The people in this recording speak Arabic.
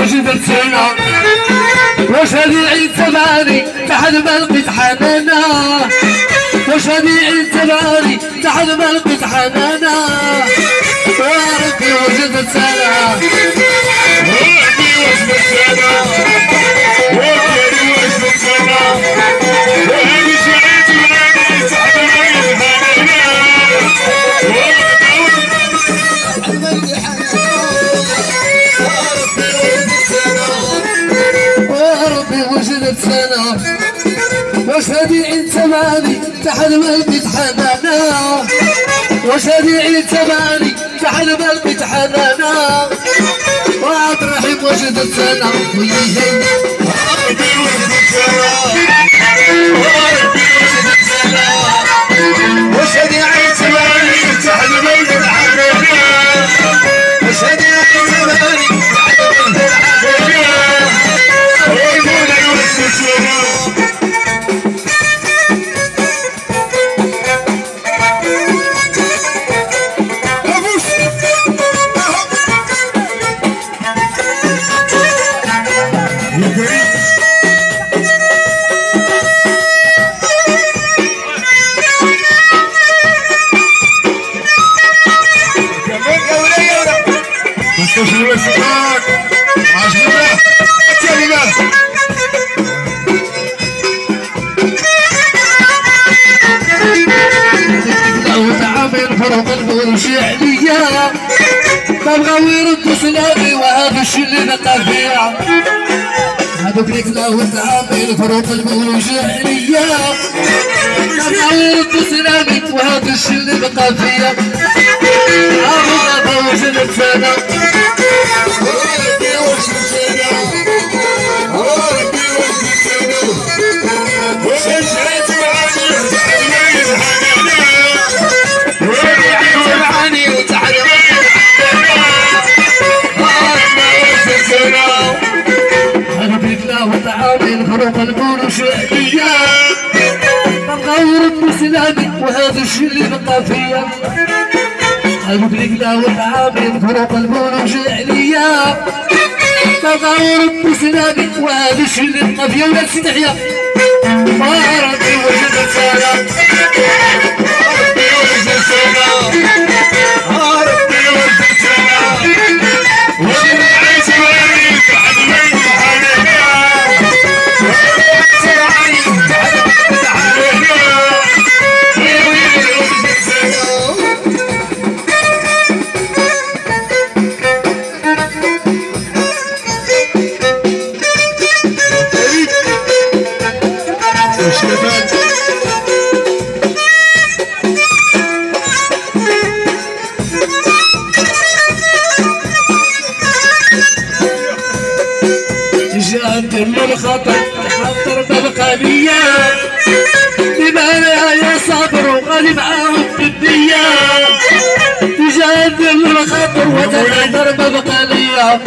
وجدت سنة واش هادي عيد تباني تحت ما لقيت حنانا واش هادي عيد تباني تحت ما لقيت حنانا وربي وجدت سنة وربي وجدت سنة وربي وجدت سنة وهادي عيد تباني تحت ما لقيت وجدت سنة واش هادي عيد تباني تحت ما لقيت حنانا واش هادي عيد تباني تحت ما لقيت حنانا وعبد الرحيم وجدت سنة وربي وجدت سنة وربي وجدت سنة واش هادي عيد تباني تحت ما لقيت حنانا واش هادي عيد تباني تحت ما لقيت حنانا فروق القروش عليا ما بغاو يردوا سلامي وهذا الشي اللي بقى فيا هذوك اللي كلاو التعامل فروق القروش عليا ما بغاو يردوا سلامي وهذا الشي اللي بقى فيا أبغى وجدت سنة وربي وجدت سنة وربي وجدت سنة وشجعت فروق القروش عليا ما بغاو يردوا سلامي وهذا الشي اللي بقى فيا هذوك اللي كلاو العامل فروق القروش عليا ما بغاو يردوا سلامي وهذا الشي اللي بقى فيا ولاد سيدي حيا ربي وجدت سنة ربي وجدت سنة ربي وجدت سنة الخطر تحضر بالقضية بمعنى يا صابر وغالي معاهم بالنية تجادل الخطر وتحضر بالقضية